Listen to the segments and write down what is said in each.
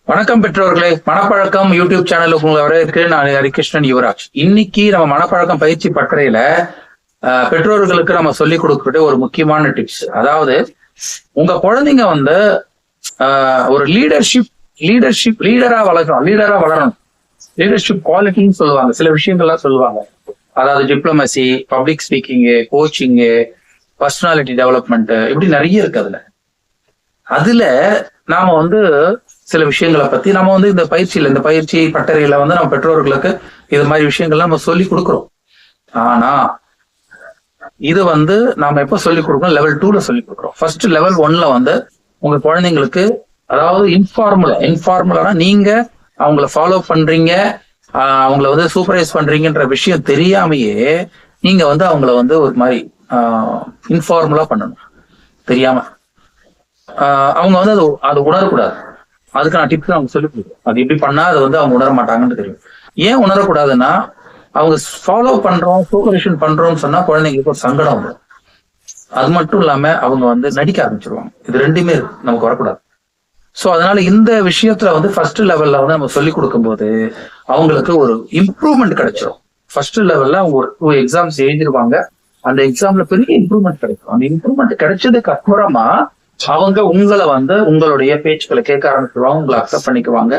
வணக்கம் பெற்றோர்களே, மனப்பழக்கம் யூடியூப் சேனலுக்கு உங்களை வரவேற்கு. நான் ஹரிகிருஷ்ணன் யுவராஜ். இன்னைக்கு நம்ம மனப்பழக்கம் பயிற்சி பட்டறையில பெற்றோர்களுக்கு நம்ம சொல்லிக் கொடுக்கக்கூடிய ஒரு முக்கியமான டிப்ஸ், அதாவது உங்க குழந்தைங்க வந்து ஒரு லீடரா வளரணும். லீடர்ஷிப் குவாலிட்டின்னு சொல்லுவாங்க, சில விஷயங்கள்லாம் சொல்லுவாங்க. அதாவது diplomacy, public speaking, coaching, personality development, இப்படி நிறைய இருக்கு. அதுல நாம வந்து சில விஷயங்களை பத்தி நம்ம வந்து இந்த பயிற்சி பட்டறையில வந்து நம்ம பெற்றோர்களுக்கு இது மாதிரி விஷயங்கள்லாம் நம்ம சொல்லி கொடுக்குறோம். ஆனா இது வந்து நாம எப்ப சொல்லிக் கொடுக்கணும்? லெவல் 2ல சொல்லிக் கொடுக்குறோம். ஃபர்ஸ்ட் லெவல் 1ல வந்து உங்க குழந்தைங்களுக்கு, அதாவது இன்ஃபார்முலானா நீங்க அவங்கள ஃபாலோ பண்றீங்க, அவங்கள வந்து சூப்பர்வைஸ் பண்றீங்கன்ற விஷயம் தெரியாமையே நீங்க வந்து அவங்கள வந்து ஒரு மாதிரி இன்ஃபார்முலா பண்ணணும். தெரியாம அவங்க வந்து அது உணரக்கூடாது. அதுக்கு நான் டிப்ஸ் அவங்க சொல்லி கொடுக்குறேன். அது எப்படி பண்ணா அது வந்து அவங்க உணர மாட்டாங்கன்னு தெரியும். ஏன் உணரக்கூடாதுன்னா, அவங்க ஃபாலோ பண்றோம், சூப்பர்விஷன் பண்றோம்னு சொன்னா குழந்தைங்களுக்கு ஒரு சங்கடம் வரும். அது மட்டும் இல்லாம அவங்க வந்து நடிக்க ஆரம்பிச்சிருவாங்க. இது ரெண்டுமே நமக்கு வரக்கூடாது. ஸோ அதனால இந்த விஷயத்துல வந்து ஃபர்ஸ்ட் லெவல்ல வந்து நம்ம சொல்லி கொடுக்கும் போது அவங்களுக்கு ஒரு இம்ப்ரூவ்மெண்ட் கிடைச்சிடும். ஃபர்ஸ்ட் லெவல்ல அவங்க ஒரு 2 எக்ஸாம்ஸ் எழுதிருவாங்க. அந்த எக்ஸாம்ல பெரிய இம்ப்ரூவ்மெண்ட் கிடைக்கும். அந்த இம்ப்ரூவ்மெண்ட் கிடைச்சதுக்கு அப்புறமா அவங்க உங்களை வந்து உங்களுடைய பேச்சுக்களை கேட்க ஆரம்பிச்சிருவாங்க, உங்களை அக்செப்ட் பண்ணிக்குவாங்க.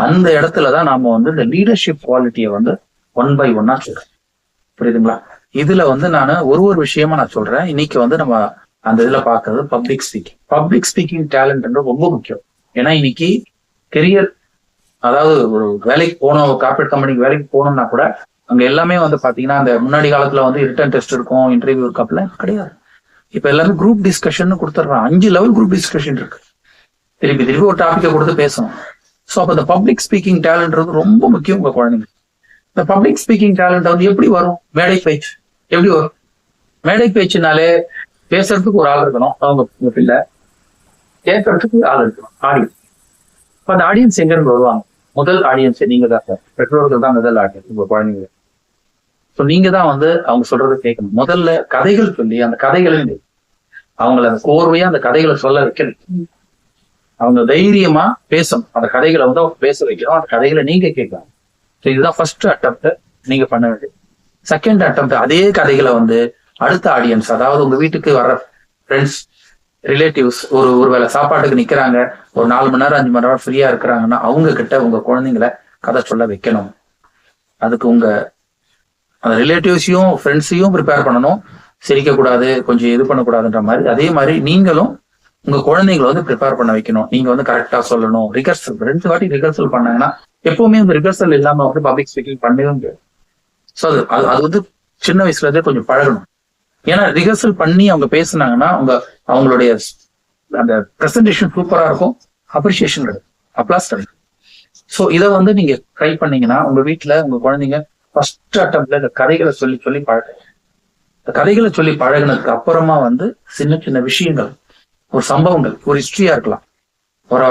அந்த இடத்துலதான் நாம வந்து இந்த லீடர்ஷிப் குவாலிட்டியை வந்து 1 by 1 சொல்றேன். புரியுதுங்களா? இதுல வந்து நான் ஒரு விஷயமா நான் சொல்றேன். இன்னைக்கு வந்து நம்ம அந்த இதுல பாக்குறது பப்ளிக் ஸ்பீக்கிங் டேலண்ட் ரொம்ப முக்கியம். ஏன்னா இன்னைக்கு கெரியர், அதாவது ஒரு வேலைக்கு போகணும், கார்பரேட் கம்பெனிக்கு வேலைக்கு போகணும்னா கூட அங்க எல்லாமே வந்து பாத்தீங்கன்னா, அந்த முன்னாடி காலத்துல வந்து ரிட்டன் டெஸ்ட் இருக்கும், இன்டர்வியூ இருக்கு, அப்படிலாம் கிடையாது. இப்ப எல்லாரும் குரூப் டிஸ்கஷன் கொடுத்துட்றான். 5 லெவல் குரூப் டிஸ்கஷன் இருக்கு. திருப்பி ஒரு டாபிக்கை கொடுத்து பேசணும். ஸோ அப்ப இந்த பப்ளிக் ஸ்பீக்கிங் டேலண்ட் ரொம்ப முக்கியம் உங்க குழந்தைங்க. இந்த பப்ளிக் ஸ்பீக்கிங் டேலண்ட் வந்து எப்படி வரும்? மேடை பேச்சு எப்படி வரும்? மேடை பேச்சுனாலே பேசுறதுக்கு ஒரு ஆள் இருக்கணும், அவங்க பிள்ளை கேட்கறதுக்கு ஆள் இருக்கணும், ஆடியன்ஸ். இப்ப அந்த ஆடியன்ஸ் எங்க இருந்து வருவாங்க? முதல் ஆடியன்ஸ் நீங்க தான் சார். பெற்றோர்கள் தான் முதல் ஆடியன்ஸ் உங்க குழந்தைங்க. ஸோ நீங்க தான் வந்து அவங்க சொல்றதை கேட்கணும். முதல்ல கதைகள் சொல்லி அந்த கதைகளை அவங்கள அந்த கோர்வையா அந்த கதைகளை சொல்ல வைக்கணும். அவங்க தைரியமா பேசணும். அந்த கதைகளை வந்து அவங்க பேச வைக்கணும். அந்த கதைகளை நீங்க கேட்கலாம். ஸோ இதுதான் ஃபர்ஸ்ட் அட்டெம்ப்ட் நீங்க பண்ண வேண்டியது. செகண்ட் அட்டெம்ப்ட் அதே கதைகளை வந்து அடுத்த ஆடியன்ஸ், அதாவது உங்க வீட்டுக்கு வர்ற ஃப்ரெண்ட்ஸ், ரிலேட்டிவ்ஸ், ஒரு வேளை சாப்பாட்டுக்கு நிக்கிறாங்க, ஒரு 4 மணி நேரம் 5 மணி நேரம் ஃப்ரீயா இருக்கிறாங்கன்னா அவங்க கிட்ட உங்க குழந்தைங்களை கதை சொல்ல வைக்கணும். அதுக்கு உங்க அந்த ரிலேட்டிவ்ஸையும் ஃப்ரெண்ட்ஸையும் ப்ரிப்பேர் பண்ணணும். சிரிக்க கூடாது, கொஞ்சம் இது பண்ணக்கூடாதுன்ற மாதிரி. அதே மாதிரி நீங்களும் உங்க குழந்தைங்களை வந்து ப்ரிப்பேர் பண்ண வைக்கணும். நீங்க வந்து கரெக்டா சொல்லணும். ரிஹர்சல் 2 வாட்டி ரிஹர்சல் பண்ணாங்கன்னா, எப்பவுமே அந்த ரிஹர்சல் இல்லாம வந்து பப்ளிக் ஸ்பீக்கிங் பண்ணவே முடியாது. ஸோ அது வந்து சின்ன வயசுல இருந்தே கொஞ்சம் பழகணும். ஏன்னா ரிஹர்சல் பண்ணி அவங்க பேசினாங்கன்னா அவங்களுடைய அந்த பிரசன்டேஷன் சூப்பரா இருக்கும், அப்ரிசியேஷன் கிடைக்கும், அப்ளாஸ் கிடைக்கும். ஸோ இதை வந்து நீங்க ட்ரை பண்ணீங்கன்னா உங்க வீட்டுல உங்க குழந்தைங்க ஃபர்ஸ்ட் அட்டம்ப்ட்ல இந்த கதைகளை சொல்லி பழகுங்க. இந்த கதைகளை சொல்லி பழகினதுக்கு அப்புறமா வந்து சின்ன விஷயங்கள், ஒரு சம்பவங்கள், ஒரு ஹிஸ்டரியா இருக்கலாம், ஒரு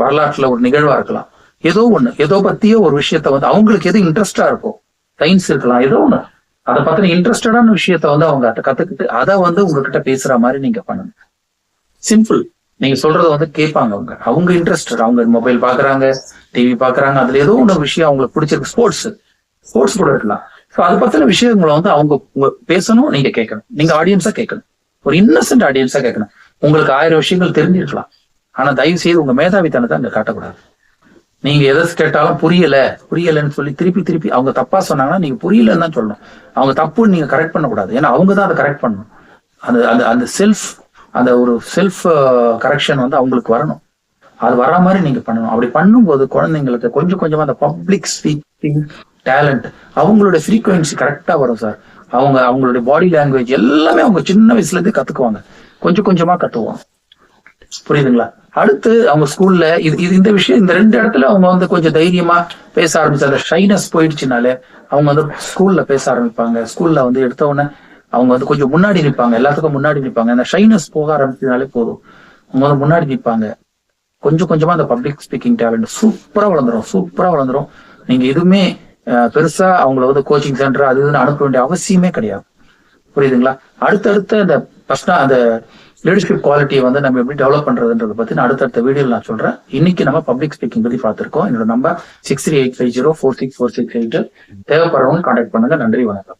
வரலாற்றுல ஒரு நிகழ்வா இருக்கலாம், ஏதோ பத்தியோ ஒரு விஷயத்த வந்து அவங்களுக்கு எது இன்ட்ரெஸ்டா இருக்கும், சயின்ஸ் இருக்கலாம், ஏதோ ஒண்ணு அதை பத்தின இன்ட்ரெஸ்டடான விஷயத்த வந்து அவங்க கத்துக்கிட்டு அதை வந்து உங்ககிட்ட பேசுற மாதிரி நீங்க பண்ணணும். சிம்பிள். நீங்க சொல்றத வந்து கேட்பாங்க அவங்க இன்ட்ரெஸ்ட். அவங்க மொபைல் பாக்குறாங்க, டிவி பாக்குறாங்க, அதுல ஏதோ ஒண்ணு விஷயம் அவங்களுக்கு பிடிச்சிருக்கு. ஸ்போர்ட்ஸ் கூட இருக்கலாம். ஸோ அதை பத்தின விஷயங்களை வந்து அவங்க பேசணும், நீங்க கேட்கணும். நீங்க ஆடியன்ஸா கேட்கணும், ஒரு இன்னசென்ட் ஆடியன்ஸா கேட்கணும். உங்களுக்கு 1000 விஷயங்கள் தெரிஞ்சிருக்கலாம். ஆனா தயவு செய்து உங்க மேதாவித்தனத்தை அங்க காட்டக்கூடாது. நீங்க எதை கேட்டாலும் புரியலன்னு சொல்லி திருப்பி அவங்க தப்பா சொன்னாங்கன்னா நீங்க புரியலன்னு தான் சொல்லணும். அவங்க தப்புன்னு நீங்க கரெக்ட் பண்ணக்கூடாது. ஏன்னா அவங்க தான் அதை கரெக்ட் பண்ணணும். அந்த ஒரு செல்ஃப் கரெக்ஷன் வந்து அவங்களுக்கு வரணும். அது வர மாதிரி நீங்க பண்ணணும். அப்படி பண்ணும்போது குழந்தைங்களுக்கு கொஞ்சம் கொஞ்சமா அந்த பப்ளிக் ஸ்பீக்கிங் டேலண்ட், அவங்களுடைய ஃப்ரீக்வன்சி கரெக்டா வரும் சார். அவங்களுடைய பாடி லாங்குவேஜ் எல்லாமே அவங்க சின்ன வயசுல இருந்தே கத்துக்குவாங்க, கொஞ்சம் கொஞ்சமா கத்துவாங்க. புரியுதுங்களா? அடுத்து அவங்க ஸ்கூல்ல இந்த விஷயம், இந்த 2 இடத்துல அவங்க வந்து கொஞ்சம் தைரியமா பேச ஆரம்பிச்சு அந்த ஷைனஸ் போயிடுச்சுனாலே அவங்க வந்து ஸ்கூல்ல பேச ஆரம்பிப்பாங்க. ஸ்கூல்ல வந்து எடுத்த உடனே அவங்க வந்து கொஞ்சம் முன்னாடி நிற்பாங்க, எல்லாத்துக்கும் முன்னாடி நிற்பாங்க. அந்த ஷைனஸ் போக ஆரம்பிச்சதுனாலே போதும், அவங்க வந்து முன்னாடி நிற்பாங்க. கொஞ்சம் கொஞ்சமா அந்த பப்ளிக் ஸ்பீக்கிங் டேலண்ட் சூப்பரா வளர்ந்துரும். நீங்க எதுவுமே பெருசா அவங்கள வந்து கோச்சிங் சென்டர் அது இதுன்னு அனுப்ப வேண்டிய அவசியமே கிடையாது. புரியுதுங்களா? அடுத்தடுத்த அந்த லீடர்ஷிப் குவாலிட்டியை வந்து நம்ம எப்படி டெவலப் பண்றதுன்றதை பத்தி நான் அடுத்தடுத்த வீடியோவில் நான் சொல்றேன். இன்னைக்கு நம்ம பப்ளிக் ஸ்பீக்கிங் பத்தி பார்த்திருக்கோம். என்னோட நம்பர் 6385046468. தேவைப்படுறவங்க கான்டாக்ட் பண்ணுங்க. நன்றி, வணக்கம்.